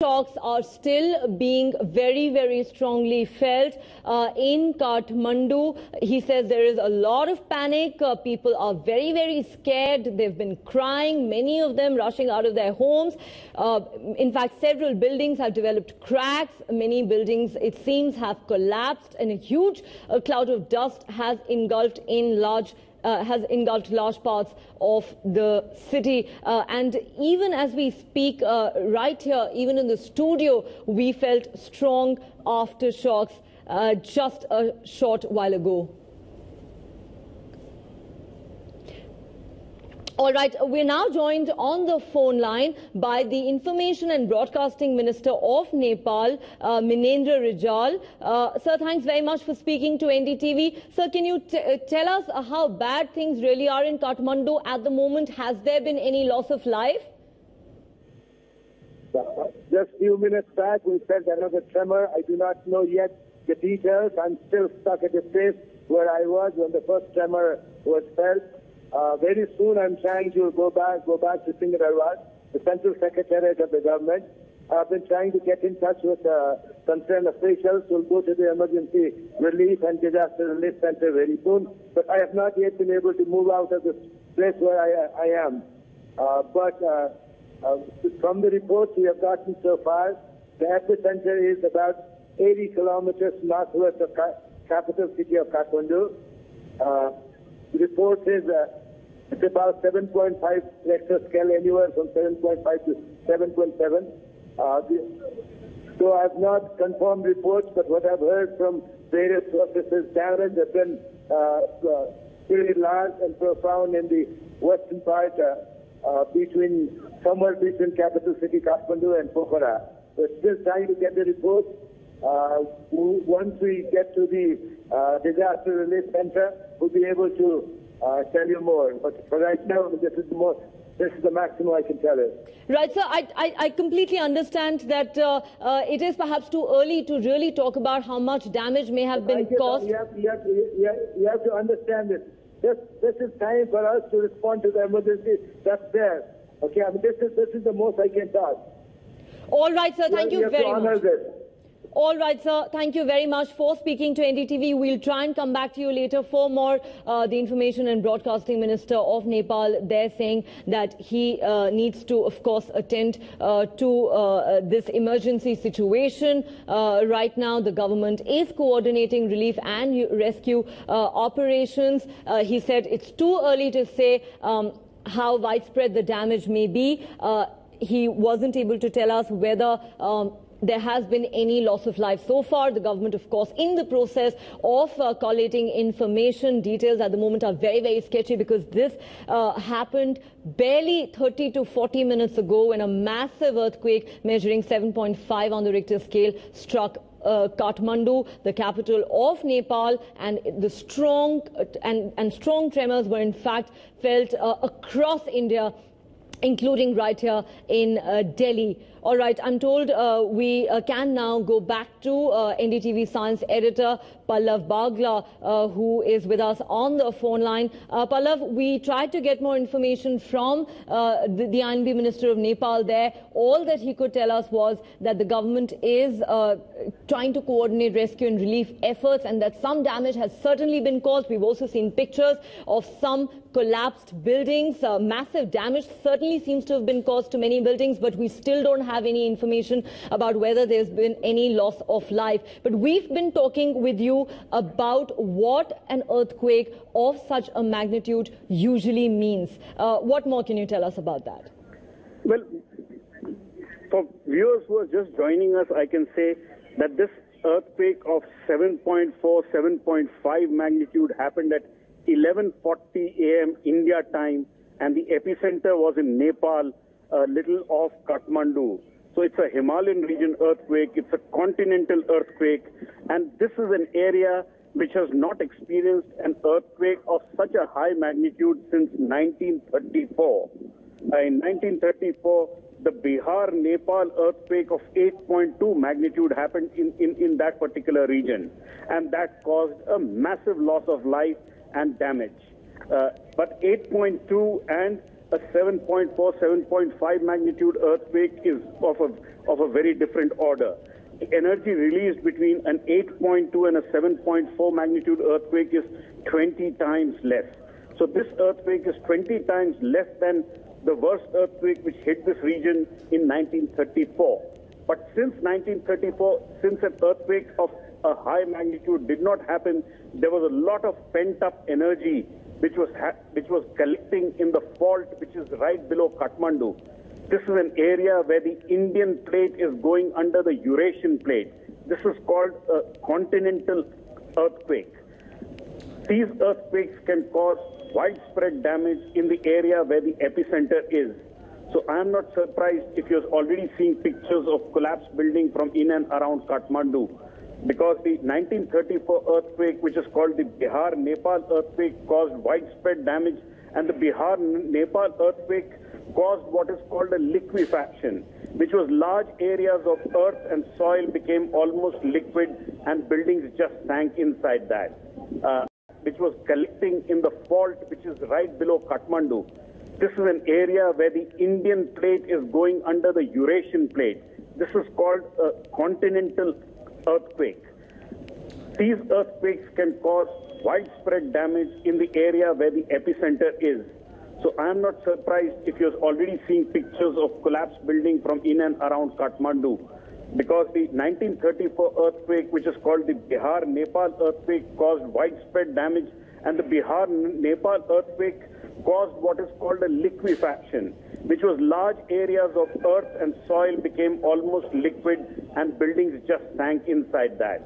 Talks are still being very strongly felt in Kathmandu. He says there is a lot of panic. People are very scared. They've been crying, many of them rushing out of their homes. In fact, several buildings have developed cracks. Many buildings, it seems, have collapsed, and a huge cloud of dust has engulfed large parts of the city. And even as we speak right here, even in the studio, we felt strong aftershocks just a short while ago. All right, we're now joined on the phone line by the Information and Broadcasting Minister of Nepal, Minendra Rijal. Sir, thanks very much for speaking to NDTV. Sir, can you tell us how bad things really are in Kathmandu at the moment? Has there been any loss of life? Just a few minutes back, we felt another tremor. I do not know yet the details. I'm still stuck at the place where I was when the first tremor was felt. Very soon I'm trying to go back to Singadharwad, the Central Secretariat of the government. I've been trying to get in touch with concerned officials who will go to the Emergency Relief and Disaster Relief Center very soon. But I have not yet been able to move out of this place where I am. But from the reports we have gotten so far, the epicenter is about 80 kilometers northwest of capital city of Kathmandu. The report says it's about 7.5 Richter scale, anywhere from 7.5 to 7.7. So I have not confirmed reports, but what I've heard from various sources, damage has been pretty large and profound in the western part, somewhere between capital city Kathmandu and Pokhara. We're still trying to get the reports. Once we get to the disaster relief center, we'll be able to tell you more. But for right now, this is the maximum I can tell you. Right, sir. I completely understand that it is perhaps too early to really talk about how much damage may have been caused. You have to understand this. This is time for us to respond to the emergency that's there. Okay, I mean, this is the most I can talk. All right, sir. Thank you very much. This. All right, sir. Thank you very much for speaking to NDTV. We'll try and come back to you later for more. The Information and Broadcasting Minister of Nepal, they're saying that he needs to, of course, attend to this emergency situation. Right now, the government is coordinating relief and rescue operations. He said it's too early to say how widespread the damage may be. He wasn't able to tell us whether there has been any loss of life so far. The government, of course, in the process of collating information. Details at the moment are very sketchy because this happened barely 30 to 40 minutes ago when a massive earthquake measuring 7.5 on the Richter scale struck Kathmandu, the capital of Nepal, and the strong tremors were in fact felt across India, including right here in Delhi. All right, I'm told we can now go back to NDTV Science Editor Pallav Bagla, who is with us on the phone line. Pallav, we tried to get more information from the INB Minister of Nepal there. All that he could tell us was that the government is trying to coordinate rescue and relief efforts and that some damage has certainly been caused. We've also seen pictures of some collapsed buildings. Massive damage certainly seems to have been caused to many buildings, but we still don't have any information about whether there's been any loss of life. But we've been talking with you about what an earthquake of such a magnitude usually means. What more can you tell us about that? Well, for viewers who are just joining us, I can say that this earthquake of 7.4, 7.5 magnitude happened at 11:40 a.m. India time, and the epicenter was in Nepal, a little off Kathmandu. So it's a Himalayan region earthquake, it's a continental earthquake, and this is an area which has not experienced an earthquake of such a high magnitude since 1934. In 1934, the Bihar-Nepal earthquake of 8.2 magnitude happened in that particular region, and that caused a massive loss of life and damage. But 8.2 and a 7.4, 7.5 magnitude earthquake is of a very different order. The energy released between an 8.2 and a 7.4 magnitude earthquake is 20 times less. So this earthquake is 20 times less than the worst earthquake which hit this region in 1934. But since 1934, since an earthquake of a high magnitude did not happen, there was a lot of pent-up energy which was collecting in the fault which is right below Kathmandu. This is an area where the Indian plate is going under the Eurasian plate. This is called a continental earthquake. These earthquakes can cause widespread damage in the area where the epicenter is. So I am not surprised if you're already seeing pictures of collapsed buildings from in and around Kathmandu, because the 1934 earthquake, which is called the Bihar-Nepal earthquake, caused widespread damage, and the Bihar-Nepal earthquake caused what is called a liquefaction, which was large areas of earth and soil became almost liquid and buildings just sank inside that, which was collecting in the fault which is right below Kathmandu. This is an area where the Indian plate is going under the Eurasian plate. This is called a continental earthquake. These earthquakes can cause widespread damage in the area where the epicenter is. So I am not surprised if you're already seeing pictures of collapsed buildings from in and around Kathmandu, because the 1934 earthquake, which is called the Bihar-Nepal earthquake, caused widespread damage, and the Bihar-Nepal earthquake caused what is called a liquefaction, which was large areas of earth and soil became almost liquid and buildings just sank inside that,